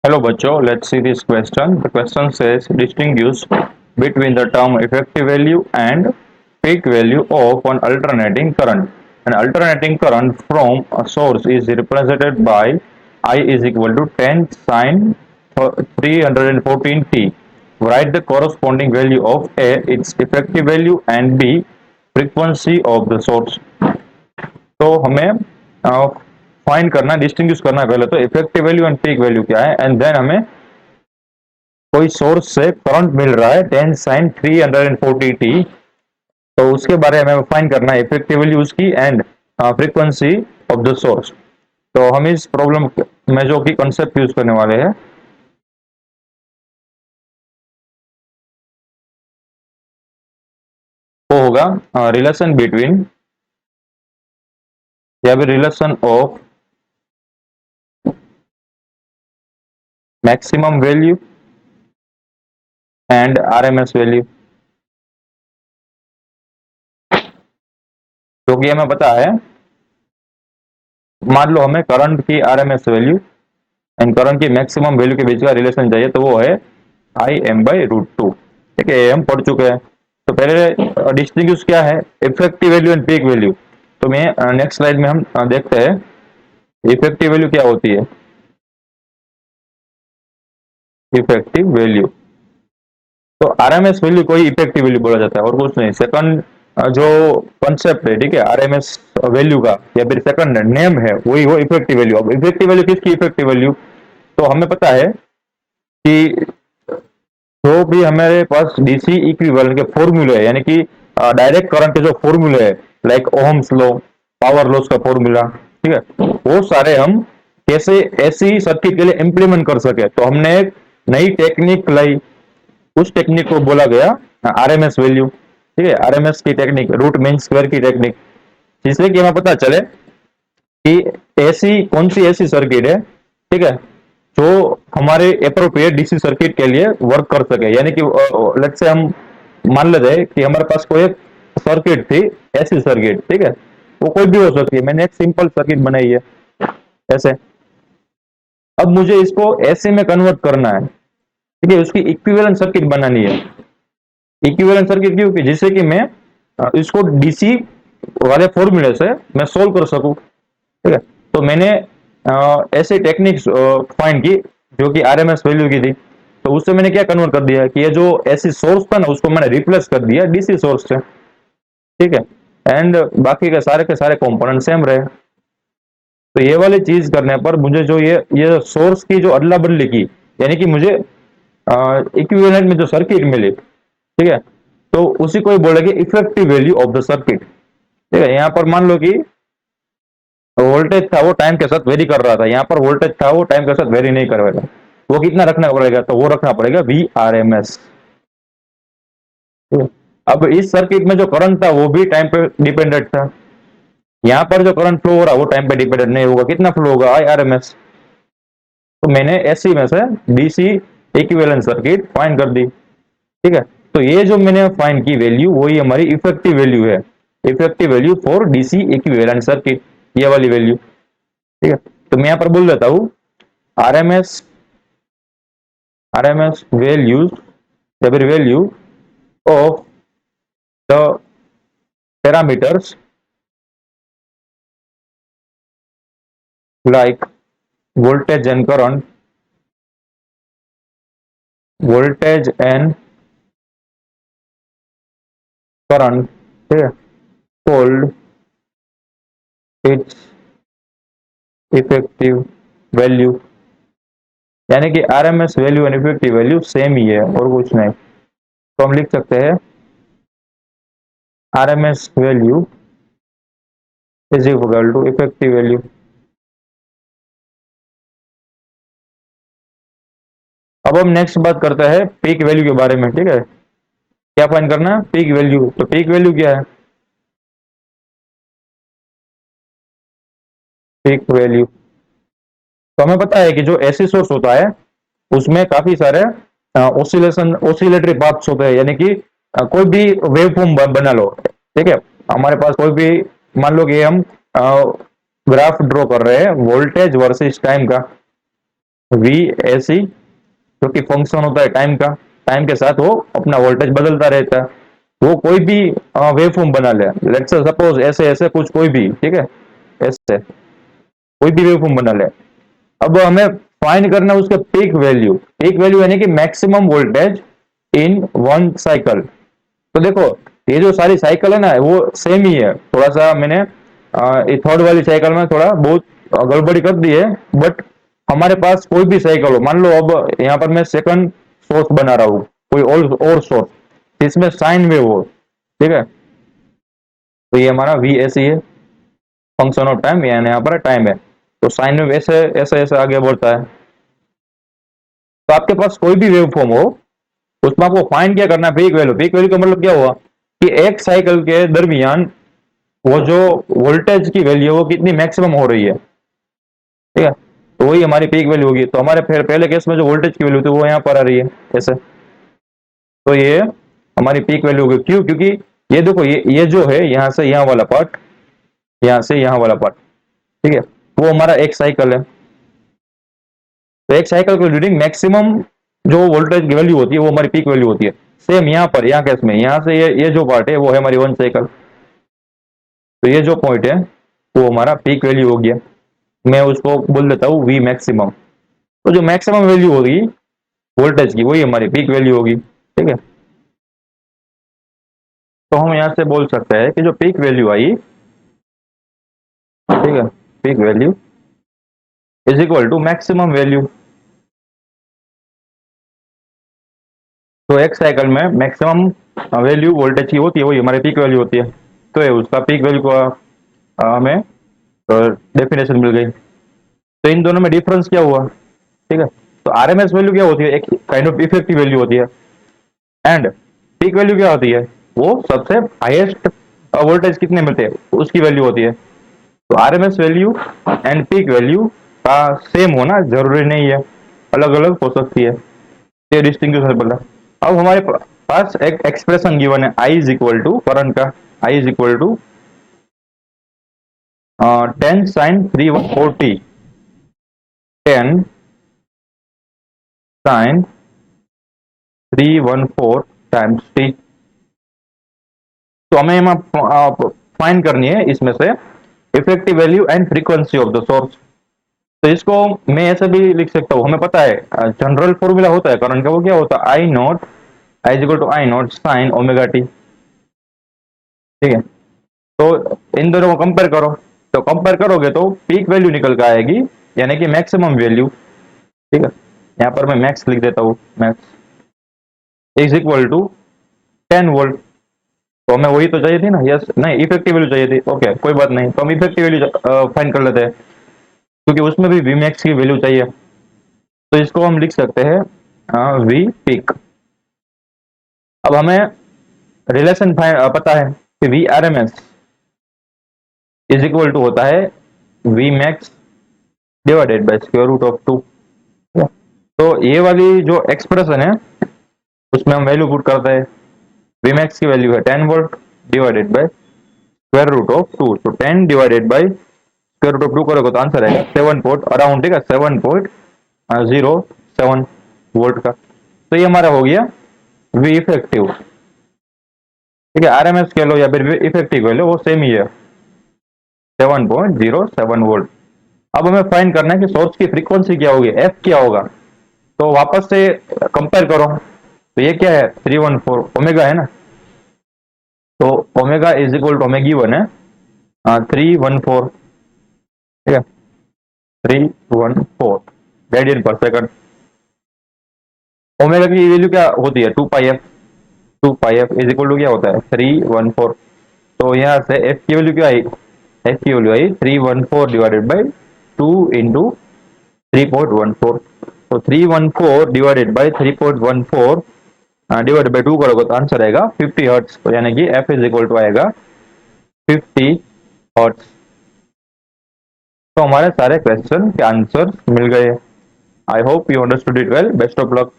Hello बच्चों, let's see this question. The question says distinguish between the term effective value and peak value of an alternating current. An alternating current from a source is represented by I is equal to 10 sin 314t. Write the corresponding value of A, its effective value, and B, frequency of the source. तो हमें find करना, distinguish करना है पहले तो effective value and peak value क्या है, and then हमें कोई सोर्स से करंट मिल रहा है 10 sin 340t, तो उसके बारे में फाइंड करना है इफेक्टिव वैल्यू उसकी and frequency of the source. तो हम इस प्रॉब्लम में जो कि कॉन्सेप्ट यूज करने वाले हैं वो होगा रिलेशन बिटवीन या फिर relation of maximum value and RMS value. जो कि हमें पता है, मान लो हमें करंट की आरएमएस वैल्यू एंड करंट की मैक्सिमम वैल्यू के बीच का रिलेशन चाहिए, तो वो है I M by root two. ठीक है, हम पढ़ चुके हैं। तो पहले डिस्टिंग्विश क्या है, effective value and peak value. तो मैं नेक्स्ट स्लाइड में हम देखते हैं इफेक्टिव वैल्यू क्या होती है। इफेक्टिव वैल्यू तो आरएमएस वैल्यू को ही इफेक्टिव वैल्यू बोला जाता है और कुछ नहीं। सेकंड जो कॉन्सेप्ट है, ठीक है, आरएमएस वैल्यू का या फिर सेकंड नेम है, वही वो इफेक्टिव वैल्यू। अब इफेक्टिव वैल्यू किसकी इफेक्टिव वैल्यू, तो हमें पता है कि जो भी हमारे पास डीसी इक्विवेलेंट के फॉर्मूले है, यानी कि डायरेक्ट करंट के जो फॉर्मूले है, like Ohm's law, power loss का फॉर्मूला, ठीक है, वो सारे हम कैसे ऐसी सर्किट के लिए इंप्लीमेंट कर सके, तो हमने एक नई टेक्निक लाई। उस टेक्निक को बोला गया आरएमएस वैल्यू। ठीक है, आरएमएस की टेक्निक, रूट मीन स्क्वायर की टेक्निक, जिससे कि हमें पता चले कि ऐसी कौन सी ऐसी सर्किट है, ठीक है, जो हमारे अप्रोप्रिएट डीसी सर्किट के लिए वर्क कर सके। यानी कि लेट्स से हम मान लेते हैं कि हमारे पास कोई एक सर्किट थी, ऐसी सर्किट, ठीक है, वो कोई भी हो सकती है। मैंने एक सिंपल सर्किट बनाई है ऐसे। अब मुझे इसको ऐसे में कन्वर्ट करना है, ठीक है, उसकी इक्विवेलेंट सर्किट बनानी है। इक्विवेलेंट सर्किट क्यों, कि जिससे कि मैं इसको डीसी वाले फॉर्मूले से मैं सोल्व कर सकूं। ठीक है, तो मैंने ऐसे टेक्निक्स फाइंड की जो कि आरएमएस वैल्यू की थी। तो उससे मैंने क्या कन्वर्ट कर दिया कि ये जो ऐसी सोर्स था ना, उसको मैंने रिप्लेस कर दिया डीसी सोर्स से। ठीक है, एंड बाकी के सारे कंपोनेंट सेम रहे। तो ये वाली चीज करने पर मुझे जो ये सोर्स की जो अदला बदली की, यानी कि मुझे इक्विवेलेंट में जो सर्किट मिली, ठीक है, तो उसी को ही बोलेंगे effective value of the circuit. ठीक है, यहाँ पर मान लो कि वोल्टेज था वो टाइम के साथ वेरी कर रहा था, यहाँ पर वोल्टेज था वो टाइम के साथ वेरी नहीं करेगा। वो कितना रखना पड़ेगा, तो वो रखना पड़ेगा वी आर एम एस। अब इस सर्किट में जो करंट था वो भी टाइम पे डिपेंडेंट था। यहाँ पर जो करंट फ्लो हो रहा है वो टाइम पे डिपेंडेंट नहीं होगा। कितना फ्लो होगा, आई आर एम एस। तो मैंने एसी में से डीसी इक्विवेलेंट सर्किट फाइंड कर दी। ठीक है, तो ये जो मैंने फाइंड की वैल्यू वही हमारी इफेक्टिव वैल्यू है। Effective value for DC equivalent circuit, ये वाली वैल्यू। ठीक है, तो मैं यहाँ पर बोल देता हूँ आरएमएस आरएमएस वैल्यूज या फिर value of the parameters like voltage and current, voltage and current, ठीक है, called its effective value। यानी कि RMS value and effective value same ही है और कुछ नहीं। तो हम लिख सकते हैं RMS value is equal to effective value. अब हम नेक्स्ट बात करते हैं पीक वैल्यू के बारे में। ठीक है, क्या फाइंड करना है, पीक वैल्यू। तो पीक वैल्यू क्या है, पीक वैल्यू तो हमें पता है कि जो एसी सोर्स होता है उसमें काफी सारे ओसिलेशन ओसिलेटरी पाथ्स होते हैं। यानी कि कोई भी वेव फॉर्म बना लो, ठीक है, हमारे पास कोई भी, मान लो कि हम ग्राफ ड्रॉ कर रहे हैं वोल्टेज वर्सेस टाइम का। वी एसी जो कि फंक्शन होता है टाइम का, टाइम के साथ वो अपना वोल्टेज बदलता रहता है। वो कोई भी वेव फॉर्म बना ले, लेट्स से सपोज ऐसे ऐसे कुछ कोई भी, ठीक है, ऐसे कोई भी वेव फॉर्म बना ले। अब हमें फाइंड करना है उसके पीक वैल्यू। पीक वैल्यू यानी कि maximum voltage in one cycle. तो देखो, ये जो सारी साइकिल है ना वो सेम ही है। थोड़ा सा मैंने ये थर्ड वाली साइकिल में थोड़ा बहुत गड़बड़ी कर दी है, बट हमारे पास कोई भी साइकिल हो, मान लो अब यहाँ पर मैं सेकंड सोर्स बना रहा हूँ, कोई और सोर्स जिसमें साइन वेव हो, ठीक है, तो ये हमारा वी एस है, फंक्शन ऑफ टाइम, यानी यहाँ पर टाइम है। तो साइन वेव ऐसे ऐसे ऐसे आगे बढ़ता है। तो आपके पास कोई भी वेव फॉर्म हो, उसमें आपको फाइंड क्या करना है, पीक वैल्यू। पीक वैल्यू का मतलब क्या हुआ कि एक साइकिल के दरमियान वो जो वोल्टेज की वैल्यू वो कितनी मैक्सिमम हो रही है, ठीक है, तो वही हमारी पीक वैल्यू होगी। तो हमारे फिर पहले केस में जो वोल्टेज की वैल्यू थी वो यहाँ पर आ रही है ऐसे, तो ये हमारी पीक वैल्यू होगी। क्यों? क्योंकि ये देखो, ये जो है यहाँ से यहाँ वाला पार्ट, यहाँ से यहाँ वाला पार्ट, ठीक है, वो हमारा एक साइकिल है। तो एक साइकिल की रीडिंग मैक्सिमम जो वोल्टेज की वैल्यू होती है वो हमारी पीक वैल्यू होती है। सेम यहाँ पर, यहाँ केस में यहाँ से ये जो पार्ट है वो है हमारी वन साइकिल। तो ये जो पॉइंट है वो हमारा पीक वैल्यू हो गया। मैं उसको बोल देता हूँ वी मैक्सिमम। तो जो मैक्सिमम वैल्यू होगी वोल्टेज की वही हमारी पीक वैल्यू होगी, ठीक है। तो हम यहाँ से बोल सकते हैं कि जो पीक वैल्यू आई, ठीक है, peak value is equal to maximum value. तो एक साइकिल में मैक्सिमम वैल्यू वोल्टेज की होती है वही हमारी पीक वैल्यू होती है। तो ये उसका पीक वैल्यू को हमें डेफिनेशन मिल गई। तो इन दोनों में डिफरेंस क्या हुआ, ठीक है। तो आरएमएस वैल्यू क्या होती है, एक काइंड ऑफ इफेक्टिव वैल्यू होती है, एंड पीक वैल्यू क्या होती है, वो सबसे हाईएस्ट वोल्टेज कितने मिलते हैं उसकी वैल्यू होती है। तो RMS value and peak value का सेम होना जरूरी नहीं है, अलग अलग हो सकती है। ये डिस्टिंग्विश बोला। अब हमारे पास एक एक्सप्रेशन गिवन है, I is equal to current का, I is equal to 10 sine 340, 10 sine 314 times T. तो हमें फाइंड करनी है इसमें से effective value and frequency of the source. तो इसको मैं ऐसे भी लिख सकता हूँ, हमें पता है जनरल फॉर्मूला होता है करंट का, वो क्या होता है, I naught, I is equal to I naught sine omega T, ठीक है। तो इन दोनों को कंपेयर करो, तो कंपेयर करोगे तो पीक वैल्यू निकल कर आएगी, यानी कि मैक्सिमम वैल्यू, ठीक है। यहाँ पर मैं मैक्स लिख देता हूँ, max is equal to 10 volt. तो हमें वही तो चाहिए थी ना, यस, नहीं इफेक्टिव वैल्यू चाहिए थी, ओके कोई बात नहीं, तो हम इफेक्टिव वैल्यू फाइंड कर लेते हैं, क्योंकि उसमें भी वी मैक्स की वैल्यू चाहिए। तो इसको हम लिख सकते हैं वी पीक। अब हमें रिलेशन पता है कि V R M S is equal to होता है V max divided by square root of 2। तो ये वाली जो एक्सप्रेशन है उसमें हम वैल्यू पुट करते हैं। वी मैक्स की वैल्यू है 10 volt divided by square root of 2। तो 10 divided by square root of 2 करोगे तो आंसर आएगा 7 पॉइंट अराउंड, ठीक है, 7.07 वोल्ट का। तो ये हमारा हो गया वी इफेक्टिव, ठीक है। आरएमएस कह लो या फिर इफेक्टिव कह लो, वो सेम ही है, 7.07 वोल्ट। अब हमें फाइंड करना है कि सोर्स की फ्रीक्वेंसी क्या होगी, एफ क्या होगा। तो वापस से कंपेयर करो, तो ये क्या है, 314 ओमेगा है ना। तो ओमेगा इज इक्वल टू हमें गिवन है 314, ठीक है, 314 रेडियन पर सेकंड। ओमेगा की वैल्यू क्या होती है, 2 pi F. 2 pi F is equal to क्या होता है, 314। तो यहाँ से एफ की वैल्यू क्या आई, एफ की value I 314 divided by 2 into 3.14। तो 314 डिवाइडेड बाई 3.14 डिवाइडेड बाई 2 करोगे तो आंसर आएगा 50 हर्ट्ज। तो यानी कि एफ इज इक्वल टू आएगा 50 हर्ट्ज। तो हमारे सारे क्वेश्चन के आंसर मिल गए। I hope you understood it well. Best of luck.